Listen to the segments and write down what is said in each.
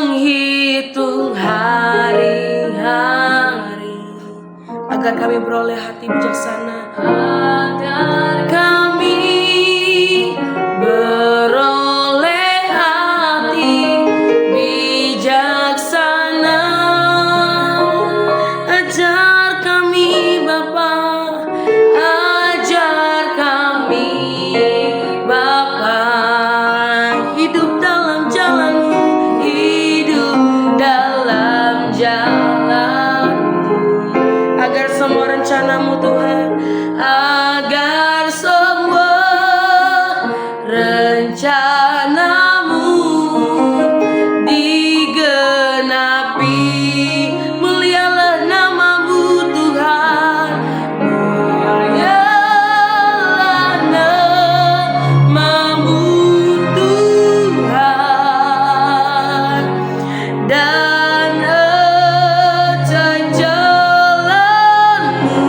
menghitung hari-hari, agar kami beroleh hati bijaksana, agar kami beroleh hati bijaksana. Ajar kami Bapa, ajar kami Bapa, hidup dalam jalan-Mu, hidup dalam jalan-Mu, agar semua rencana-Mu Tuhan, agar semua rencana-Mu digenapi. Mulialah nama-Mu Tuhan, mulialah nama-Mu Tuhan, dan ajai jalan-Mu.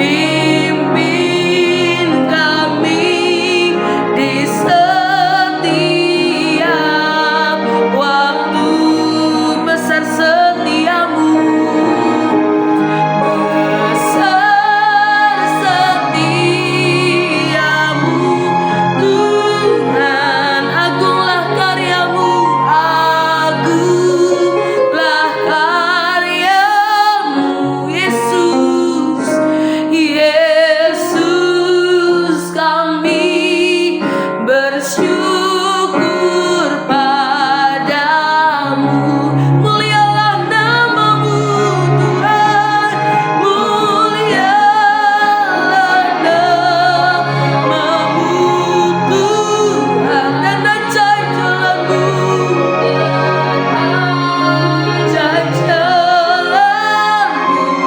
Pimpin kami di setiap waktu, besar setiamu, besar setiamu Tuhan. Agunglah karya-Mu, agunglah karya-Mu Yesus. Yesus, kami bersyukur padamu. Mulialah nama-Mu Tuhan, mulialah nama-Mu Tuhan, dan ajai jalan-Mu, ajai jalan-Mu.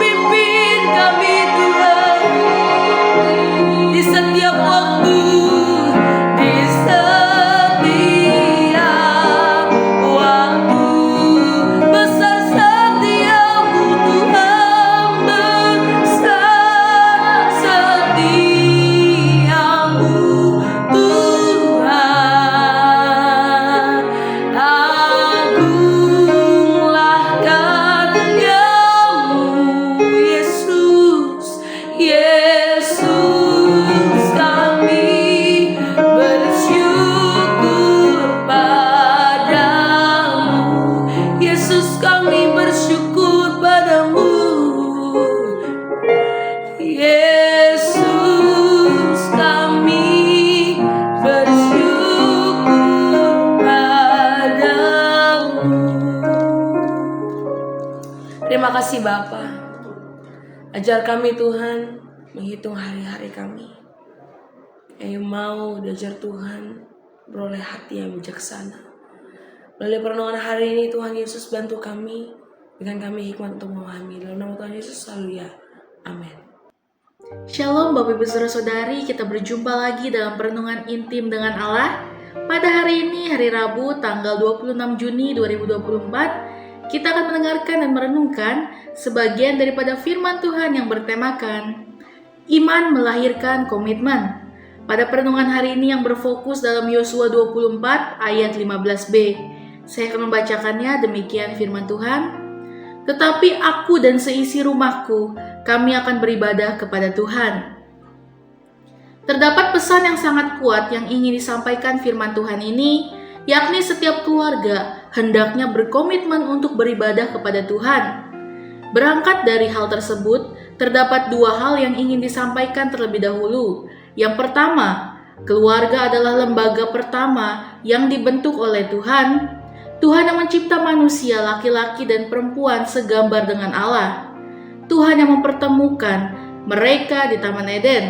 Pimpin kami Tuhan di setiap waktu, di setiap waktu, besar setiamu Tuhan, besar setiamu Tuhan. Agunglah karya-Mu Yesus. Yesus, kami bersyukur padamu. Yesus, kami bersyukur padamu. Yesus, kami bersyukur padamu. Terima kasih Bapa. Ajar kami Tuhan menghitung hari-hari kami. Yang mau diajar Tuhan beroleh hati yang bijaksana. Melalui perenungan hari ini Tuhan Yesus bantu kami, berikan kami hikmat untuk memahami. Dalam nama Tuhan Yesus, haleluya. Amin. Shalom Bapak Ibu Saudara-saudari, kita berjumpa lagi dalam perenungan intim dengan Allah. Pada hari ini, hari Rabu, tanggal 26 Juni 2024, kita akan mendengarkan dan merenungkan sebagian daripada firman Tuhan yang bertemakan Iman melahirkan komitmen. Pada perenungan hari ini yang berfokus dalam Yosua 24 ayat 15b. Saya akan membacakannya, demikian firman Tuhan. Tetapi aku dan seisi rumahku, kami akan beribadah kepada Tuhan. Terdapat pesan yang sangat kuat yang ingin disampaikan firman Tuhan ini, yakni setiap keluarga hendaknya berkomitmen untuk beribadah kepada Tuhan. Berangkat dari hal tersebut, terdapat dua hal yang ingin disampaikan terlebih dahulu. Yang pertama, keluarga adalah lembaga pertama yang dibentuk oleh Tuhan. Tuhan yang mencipta manusia laki-laki dan perempuan segambar dengan Allah. Tuhan yang mempertemukan mereka di Taman Eden.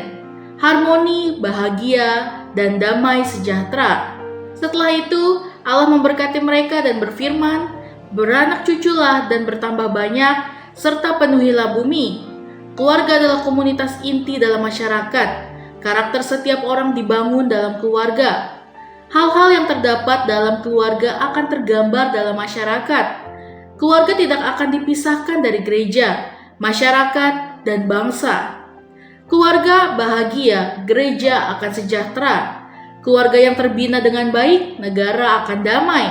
Harmoni, bahagia, dan damai sejahtera. Setelah itu, Allah memberkati mereka dan berfirman, "Beranak cuculah dan bertambah banyak, serta penuhilah bumi." Keluarga adalah komunitas inti dalam masyarakat. Karakter setiap orang dibangun dalam keluarga. Hal-hal yang terdapat dalam keluarga akan tergambar dalam masyarakat. Keluarga tidak akan dipisahkan dari gereja, masyarakat, dan bangsa. Keluarga bahagia, gereja akan sejahtera. Keluarga yang terbina dengan baik, negara akan damai.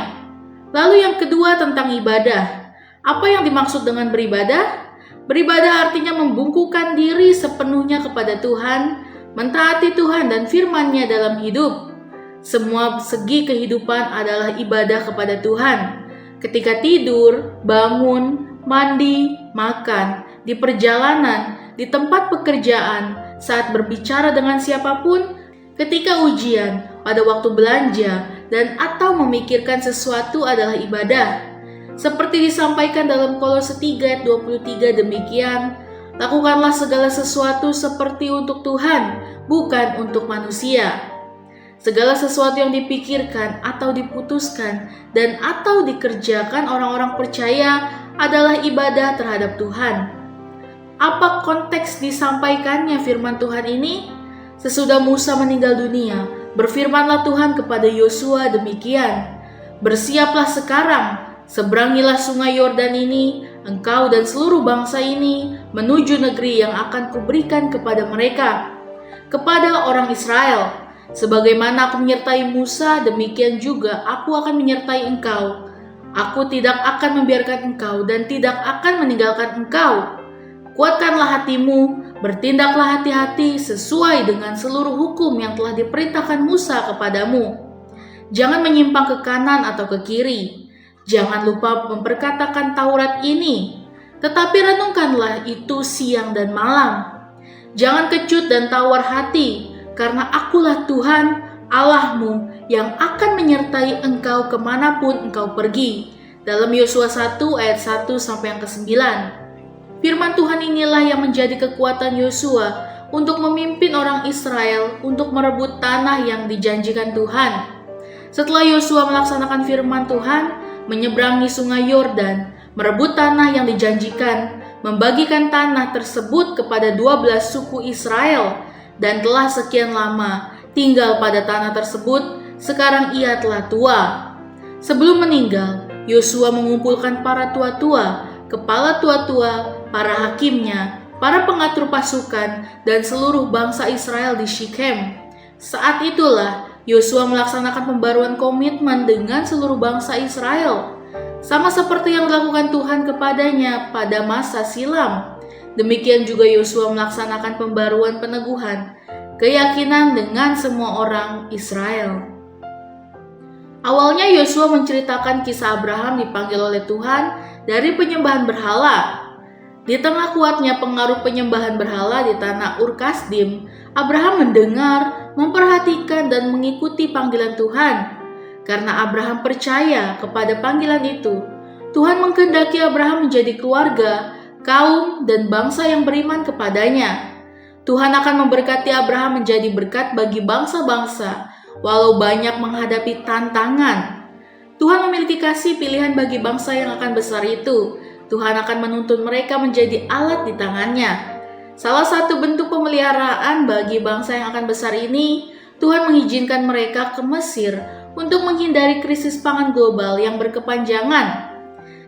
Lalu yang kedua tentang ibadah. Apa yang dimaksud dengan beribadah? Beribadah artinya membungkukkan diri sepenuhnya kepada Tuhan, mentaati Tuhan dan firman-Nya dalam hidup. Semua segi kehidupan adalah ibadah kepada Tuhan. Ketika tidur, bangun, mandi, makan, di perjalanan, di tempat pekerjaan, saat berbicara dengan siapapun, ketika ujian, pada waktu belanja, dan atau memikirkan sesuatu adalah ibadah. Seperti disampaikan dalam Kolose 3 ayat 23 demikian, lakukanlah segala sesuatu seperti untuk Tuhan, bukan untuk manusia. Segala sesuatu yang dipikirkan atau diputuskan dan atau dikerjakan orang-orang percaya adalah ibadah terhadap Tuhan. Apa konteks disampaikannya firman Tuhan ini? Sesudah Musa meninggal dunia, berfirmanlah Tuhan kepada Yosua demikian, "Bersiaplah sekarang, seberangilah sungai Yordan ini, engkau dan seluruh bangsa ini, menuju negeri yang akan kuberikan kepada mereka, kepada orang Israel. Sebagaimana aku menyertai Musa, demikian juga aku akan menyertai engkau. Aku tidak akan membiarkan engkau dan tidak akan meninggalkan engkau. Kuatkanlah hatimu, bertindaklah hati-hati sesuai dengan seluruh hukum yang telah diperintahkan Musa kepadamu. Jangan menyimpang ke kanan atau ke kiri. Jangan lupa memperkatakan Taurat ini, tetapi renungkanlah itu siang dan malam. Jangan kecut dan tawar hati, karena akulah Tuhan Allahmu yang akan menyertai engkau kemanapun engkau pergi." Dalam Yosua 1 ayat 1 sampai yang ke-9. Firman Tuhan inilah yang menjadi kekuatan Yosua untuk memimpin orang Israel untuk merebut tanah yang dijanjikan Tuhan. Setelah Yosua melaksanakan firman Tuhan, menyeberangi sungai Yordan, merebut tanah yang dijanjikan, membagikan tanah tersebut kepada 12 suku Israel, dan telah sekian lama tinggal pada tanah tersebut, sekarang ia telah tua. Sebelum meninggal, Yosua mengumpulkan para tua-tua, kepala tua-tua, para hakimnya, para pengatur pasukan, dan seluruh bangsa Israel di Shichem. Saat itulah Yosua melaksanakan pembaruan komitmen dengan seluruh bangsa Israel, sama seperti yang dilakukan Tuhan kepadanya pada masa silam. Demikian juga Yosua melaksanakan pembaruan peneguhan keyakinan dengan semua orang Israel. Awalnya Yosua menceritakan kisah Abraham dipanggil oleh Tuhan dari penyembahan berhala. Di tengah kuatnya pengaruh penyembahan berhala di tanah Ur Kasdim, Abraham mendengar, memperhatikan dan mengikuti panggilan Tuhan. Karena Abraham percaya kepada panggilan itu, Tuhan mengkehendaki Abraham menjadi keluarga, kaum, dan bangsa yang beriman kepadanya. Tuhan akan memberkati Abraham menjadi berkat bagi bangsa-bangsa, walau banyak menghadapi tantangan. Tuhan memiliki kasih pilihan bagi bangsa yang akan besar itu. Tuhan akan menuntun mereka menjadi alat di tangannya. Salah satu bentuk pemeliharaan bagi bangsa yang akan besar ini, Tuhan mengizinkan mereka ke Mesir untuk menghindari krisis pangan global yang berkepanjangan.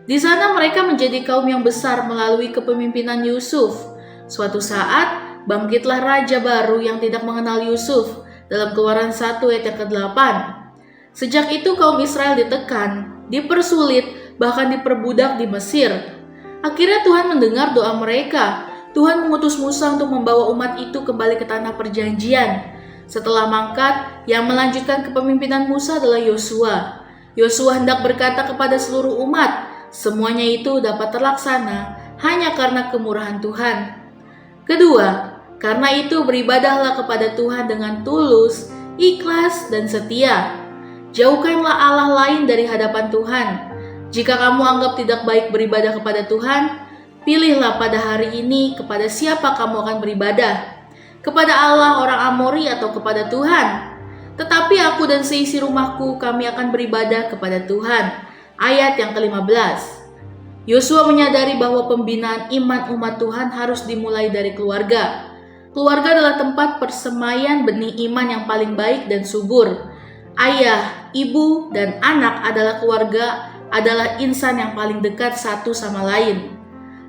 Di sana mereka menjadi kaum yang besar melalui kepemimpinan Yusuf. Suatu saat, bangkitlah raja baru yang tidak mengenal Yusuf dalam Keluaran 1 ayat yang ke-8. Sejak itu kaum Israel ditekan, dipersulit, bahkan diperbudak di Mesir. Akhirnya Tuhan mendengar doa mereka. Tuhan mengutus Musa untuk membawa umat itu kembali ke tanah perjanjian. Setelah mangkat, yang melanjutkan kepemimpinan Musa adalah Yosua. Yosua hendak berkata kepada seluruh umat, semuanya itu dapat terlaksana hanya karena kemurahan Tuhan. Kedua, karena itu beribadahlah kepada Tuhan dengan tulus, ikhlas, dan setia. Jauhkanlah Allah lain dari hadapan Tuhan. Jika kamu anggap tidak baik beribadah kepada Tuhan, pilihlah pada hari ini kepada siapa kamu akan beribadah. Kepada Allah orang Amori atau kepada Tuhan. Tetapi aku dan seisi rumahku kami akan beribadah kepada Tuhan. Ayat yang ke-15. Yosua menyadari bahwa pembinaan iman umat Tuhan harus dimulai dari keluarga. Keluarga adalah tempat persemaian benih iman yang paling baik dan subur. Ayah, ibu, dan anak adalah insan yang paling dekat satu sama lain.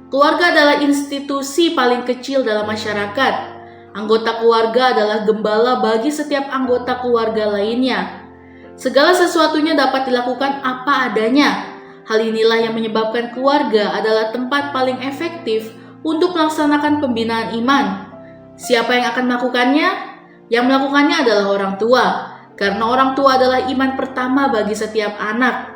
Keluarga adalah institusi paling kecil dalam masyarakat. Anggota keluarga adalah gembala bagi setiap anggota keluarga lainnya. Segala sesuatunya dapat dilakukan apa adanya. Hal inilah yang menyebabkan keluarga adalah tempat paling efektif untuk melaksanakan pembinaan iman. Siapa yang akan melakukannya? Yang melakukannya adalah orang tua, karena orang tua adalah iman pertama bagi setiap anak.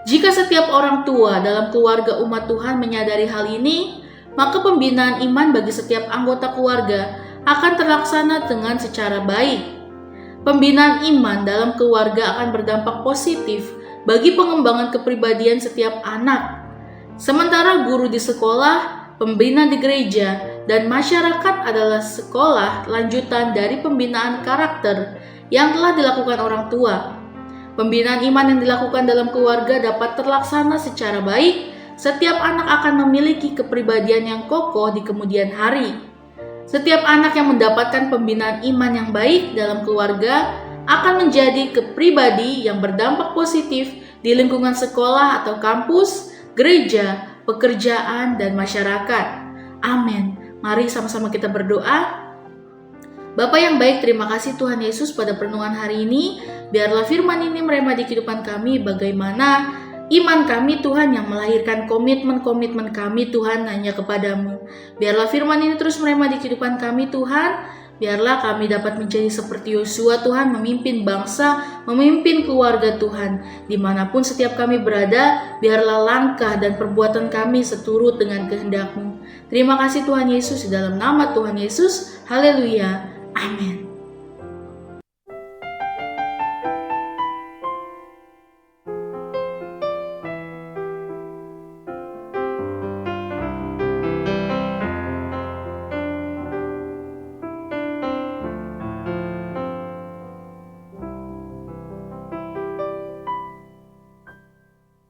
Jika setiap orang tua dalam keluarga umat Tuhan menyadari hal ini, maka pembinaan iman bagi setiap anggota keluarga akan terlaksana dengan secara baik. Pembinaan iman dalam keluarga akan berdampak positif bagi pengembangan kepribadian setiap anak. Sementara guru di sekolah, pembina di gereja, dan masyarakat adalah sekolah lanjutan dari pembinaan karakter yang telah dilakukan orang tua. Pembinaan iman yang dilakukan dalam keluarga dapat terlaksana secara baik. Setiap anak akan memiliki kepribadian yang kokoh di kemudian hari. Setiap anak yang mendapatkan pembinaan iman yang baik dalam keluarga akan menjadi kepribadi yang berdampak positif di lingkungan sekolah atau kampus, gereja, pekerjaan, dan masyarakat. Amin. Mari sama-sama kita berdoa. Bapa yang baik, terima kasih Tuhan Yesus pada perenungan hari ini. Biarlah firman ini merema di kehidupan kami bagaimana iman kami Tuhan yang melahirkan komitmen-komitmen kami Tuhan hanya kepadamu. Biarlah firman ini terus merema di kehidupan kami Tuhan. Biarlah kami dapat menjadi seperti Yosua Tuhan, memimpin bangsa, memimpin keluarga Tuhan. Dimanapun setiap kami berada, biarlah langkah dan perbuatan kami seturut dengan kehendak-Mu. Terima kasih Tuhan Yesus, di dalam nama Tuhan Yesus. Haleluya. Amin.